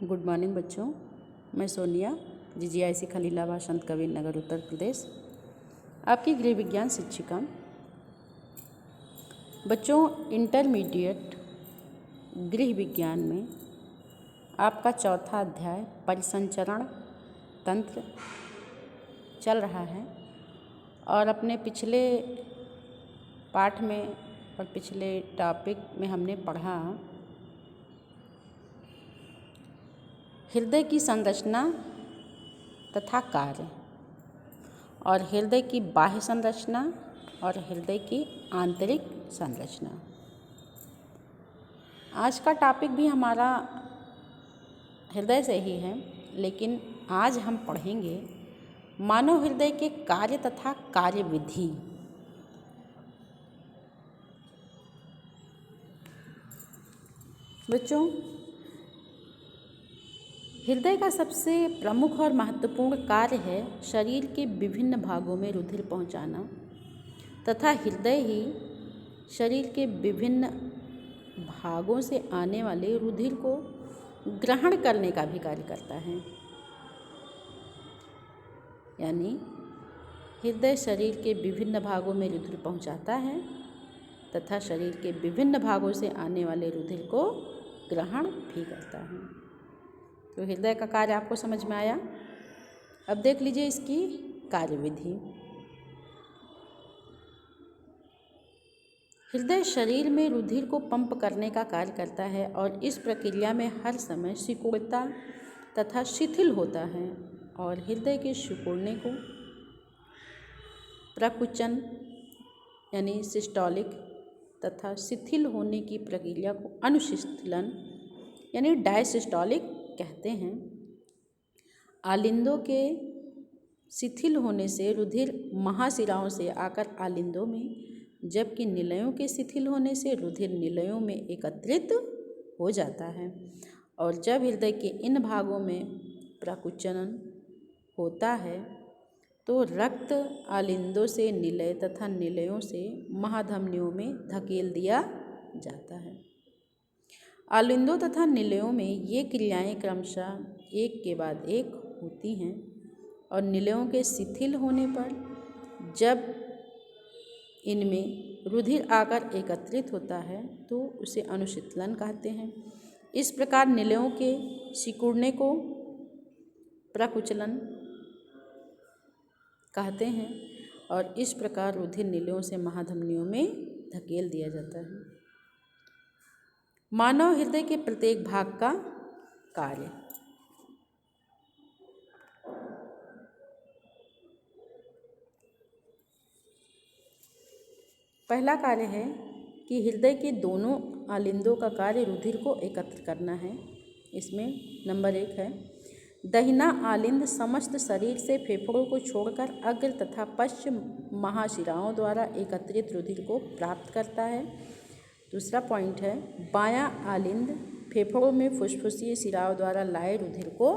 Good morning बच्चों। मैं Sonia, GGIC Khalilabad संत कबीर नगर उत्तर प्रदेश, आपकी गृह विज्ञान शिक्षिका। बच्चों, इंटरमीडिएट गृह विज्ञान में आपका चौथा अध्याय परिसंचरण तंत्र चल रहा है और अपने पिछले पाठ में और पिछले टॉपिक में हमने पढ़ा हृदय की संरचना तथा कार्य और हृदय की बाह्य संरचना और हृदय की आंतरिक संरचना। आज का टॉपिक भी हमारा हृदय से ही है, लेकिन आज हम पढ़ेंगे मानव हृदय के कार्य तथा कार्यविधि। बच्चों, हृदय का सबसे प्रमुख और महत्वपूर्ण कार्य है शरीर के विभिन्न भागों में रुधिर पहुंचाना तथा हृदय ही शरीर के विभिन्न भागों से आने वाले रुधिर को ग्रहण करने का भी कार्य करता है। यानी हृदय शरीर के विभिन्न भागों में रुधिर पहुंचाता है तथा शरीर के विभिन्न भागों से आने वाले रुधिर को ग्रहण भी करता है। तो हृदय का कार्य आपको समझ में आया। अब देख लीजिए इसकी कार्यविधि। हृदय शरीर में रुधिर को पंप करने का कार्य करता है और इस प्रक्रिया में हर समय सिकुड़ता तथा शिथिल होता है और हृदय के सिकुड़ने को प्रकुचन यानी सिस्टोलिक तथा शिथिल होने की प्रक्रिया को अनुशिथिलन यानी डायसिस्टोलिक कहते हैं। आलिंदों के शिथिल होने से रुधिर महाशिराओं से आकर आलिंदों में, जबकि निलयों के शिथिल होने से रुधिर निलयों में एकत्रित हो जाता है और जब हृदय के इन भागों में प्रकुचन होता है तो रक्त आलिंदों से निलय तथा निलयों से महाधमनियों में धकेल दिया जाता है। आलिंदों तथा निलयों में ये क्रियाएं क्रमशः एक के बाद एक होती हैं और निलयों के शिथिल होने पर जब इनमें रुधिर आकर एकत्रित होता है तो उसे अनुशीतलन कहते हैं। इस प्रकार निलयों के सिकुड़ने को प्रकुचलन कहते हैं और इस प्रकार रुधिर निलयों से महाधमनियों में धकेल दिया जाता है। मानव हृदय के प्रत्येक भाग का कार्य। पहला कार्य है कि हृदय के दोनों आलिंदों का कार्य रुधिर को एकत्र करना है। इसमें नंबर 1 है दाहिना आलिंद समस्त शरीर से फेफड़ों को छोड़कर अग्र तथा पश्चिम महाशिराओं द्वारा एकत्रित रुधिर को प्राप्त करता है। दूसरा पॉइंट है बायां आलिंद फेफड़ों में फुसफुसीय शिराओं द्वारा लाए रुधिर को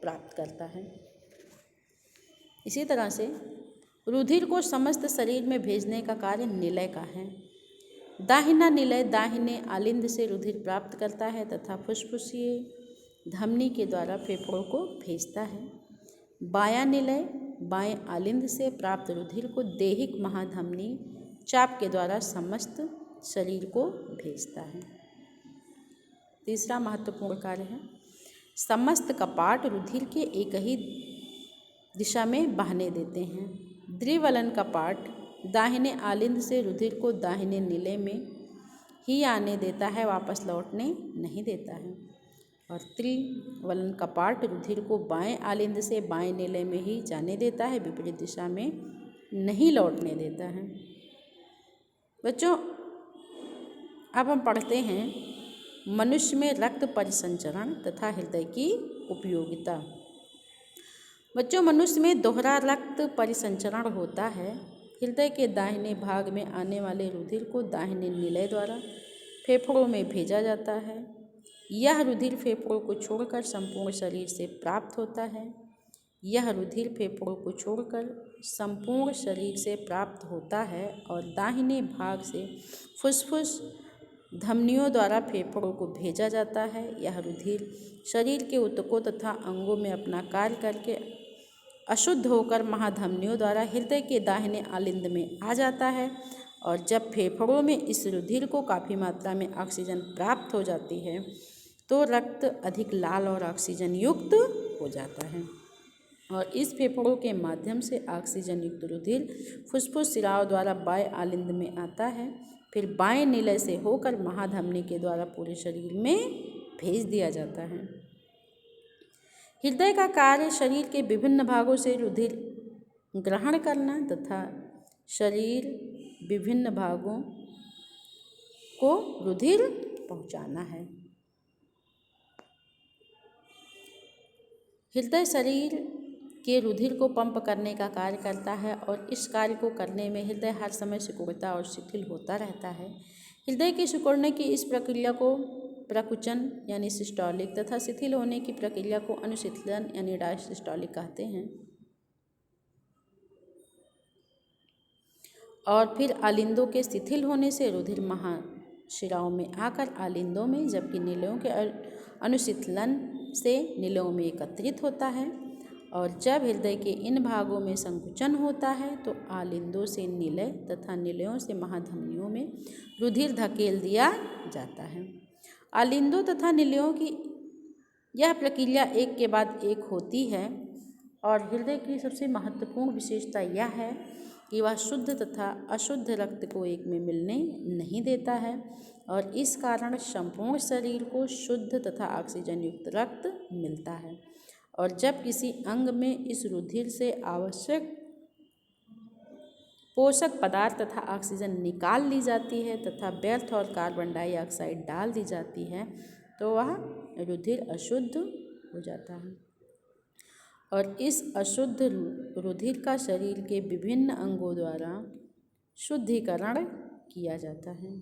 प्राप्त करता है। इसी तरह से रुधिर को समस्त शरीर में भेजने का कार्य निलय का है। दाहिना निलय दाहिने आलिंद से रुधिर प्राप्त करता है तथा फुसफुसीय धमनी के द्वारा फेफड़ों को भेजता है। बायां निलय बाएं आलिंद से प्राप्त रुधिर को देहिक महाधमनी चाप के द्वारा समस्त शरीर को भेजता है। तीसरा महत्वपूर्ण कार्य है समस्त कपाट रुधिर के एक ही दिशा में बहने देते हैं। द्विवलन कपाट दाहिने आलिंद से रुधिर को दाहिने निलय में ही आने देता है, वापस लौटने नहीं देता है। और त्रिवलन कपाट रुधिर को बाएं आलिंद से बाएं निलय में ही जाने देता है, विपरीत दिशा में नहीं लौटने देता है। बच्चों, अब हम पढ़ते हैं मनुष्य में रक्त परिसंचरण तथा हृदय की उपयोगिता। बच्चों, मनुष्य में दोहरा रक्त परिसंचरण होता है। हृदय के दाहिने भाग में आने वाले रुधिर को दाहिने निलय द्वारा फेफड़ों में भेजा जाता है। यह रुधिर फेफड़ों को छोड़कर संपूर्ण शरीर से प्राप्त होता है। यह रुधिर फेफड़ों को छोड़कर संपूर्ण शरीर से प्राप्त होता है और दाहिने भाग से फुसफुस धमनियों द्वारा फेफड़ों को भेजा जाता है। यह रुधिर शरीर के ऊतकों तथा अंगों में अपना कार्य करके अशुद्ध होकर महाधमनियों द्वारा हृदय के दाहिने आलिंद में आ जाता है और जब फेफड़ों में इस रुधिर को काफ़ी मात्रा में ऑक्सीजन प्राप्त हो जाती है तो रक्त अधिक लाल और ऑक्सीजन युक्त हो जाता है और इस फेफड़ों के माध्यम से ऑक्सीजन युक्त रुधिर फुफ्फुस शिराओं द्वारा बाएं आलिंद में आता है, फिर बाएं निलय से होकर महाधमनी के द्वारा पूरे शरीर में भेज दिया जाता है। हृदय का कार्य शरीर के विभिन्न भागों से रुधिर ग्रहण करना तथा शरीर विभिन्न भागों को रुधिर पहुंचाना है। हृदय शरीर के रुधिर को पंप करने का कार्य करता है और इस कार्य को करने में हृदय हर समय सिकुड़ता और शिथिल होता रहता है। हृदय के सिकुड़ने की इस प्रक्रिया को प्रकुचन यानी सिस्टोलिक तथा शिथिल होने की प्रक्रिया को अनुशिथिलन यानी डायसिस्टोलिक कहते हैं। और फिर आलिंदों के शिथिल होने से रुधिर महाशिराओं में आकर आलिंदों में, जबकि निलयों के अनुशिथिलन से निलयों में एकत्रित होता है और जब हृदय के इन भागों में संकुचन होता है तो आलिंदों से निलय तथा निलयों से महाधमनियों में रुधिर धकेल दिया जाता है। आलिंदों तथा निलयों की यह प्रक्रिया एक के बाद एक होती है और हृदय की सबसे महत्वपूर्ण विशेषता यह है कि वह शुद्ध तथा अशुद्ध रक्त को एक में मिलने नहीं देता है और इस कारण संपूर्ण शरीर को शुद्ध तथा ऑक्सीजन युक्त रक्त मिलता है और जब किसी अंग में इस रुधिर से आवश्यक पोषक पदार्थ तथा ऑक्सीजन निकाल ली जाती है तथा व्यर्थ और कार्बन डाइऑक्साइड डाल दी जाती है तो वह रुधिर अशुद्ध हो जाता है और इस अशुद्ध रुधिर का शरीर के विभिन्न अंगों द्वारा शुद्धिकरण किया जाता है।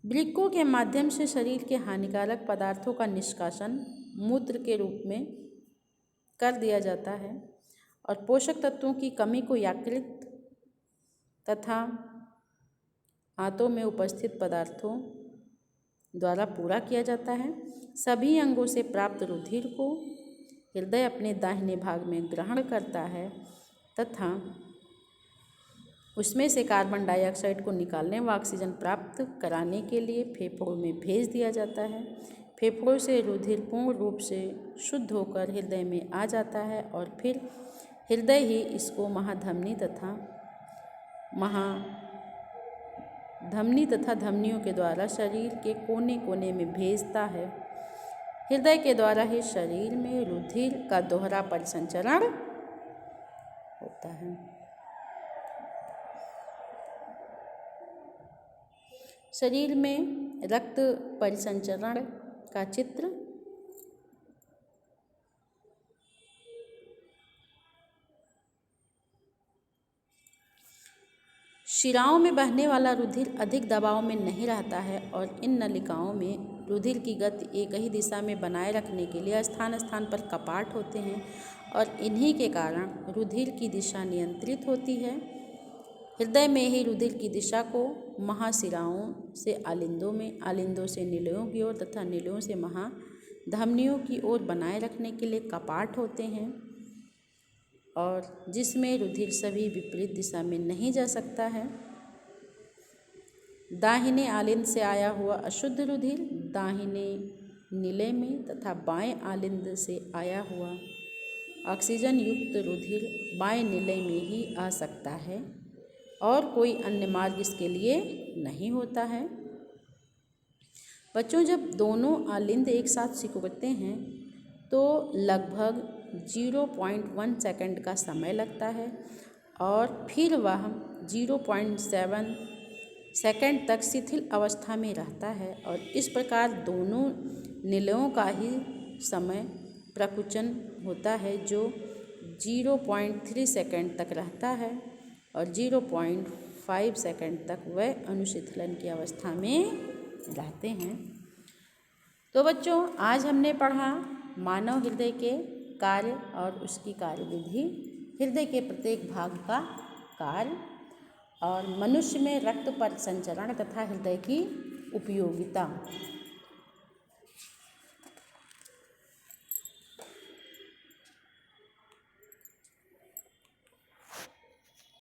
वृक्कों के माध्यम से शरीर के हानिकारक पदार्थों का निष्कासन मूत्र के रूप में कर दिया जाता है और पोषक तत्वों की कमी को यकृत तथा आंतों में उपस्थित पदार्थों द्वारा पूरा किया जाता है। सभी अंगों से प्राप्त रुधिर को हृदय अपने दाहिने भाग में ग्रहण करता है तथा उसमें से कार्बन डाइऑक्साइड को निकालने व ऑक्सीजन प्राप्त कराने के लिए फेफड़ों में भेज दिया जाता है। फेफड़ों से रुधिर पूर्ण रूप से शुद्ध होकर हृदय में आ जाता है और फिर हृदय ही इसको महाधमनी तथा धमनियों के द्वारा शरीर के कोने कोने में भेजता है। हृदय के द्वारा ही शरीर में रुधिर का दोहरा परिसंचरण होता है। शरीर में रक्त परिसंचरण का चित्र शिराओं में बहने वाला रुधिर अधिक दबाव में नहीं रहता है और इन नलिकाओं में रुधिर की गति एक ही दिशा में बनाए रखने के लिए स्थान स्थान पर कपाट होते हैं और इन्हीं के कारण रुधिर की दिशा नियंत्रित होती है। हृदय में ही रुधिर की दिशा को महाशिराओं से आलिंदों में, आलिंदों से निलयों की ओर तथा निलयों से महाधमनियों की ओर बनाए रखने के लिए कपाट होते हैं और जिसमें रुधिर सभी विपरीत दिशा में नहीं जा सकता है। दाहिने आलिंद से आया हुआ अशुद्ध रुधिर दाहिने निलय में तथा बाएं आलिंद से आया हुआ ऑक्सीजन युक्त रुधिर बाएं निलय में ही आ सकता है और कोई अन्य मार्ग इसके लिए नहीं होता है। बच्चों, जब दोनों आलिंद एक साथ सिकुड़ते हैं तो लगभग 0.1 सेकंड का समय लगता है और फिर वह 0.7 सेकंड तक शिथिल अवस्था में रहता है और इस प्रकार दोनों निलयों का ही समय प्रकुचन होता है जो 0.3 सेकंड तक रहता है और 0.5 सेकंड तक वह अनुशीतलन की अवस्था में रहते हैं। तो बच्चों, आज हमने पढ़ा मानव हृदय के कार्य और उसकी कार्यविधि, हृदय के प्रत्येक भाग का कार्य और मनुष्य में रक्त परिसंचरण तथा हृदय की उपयोगिता।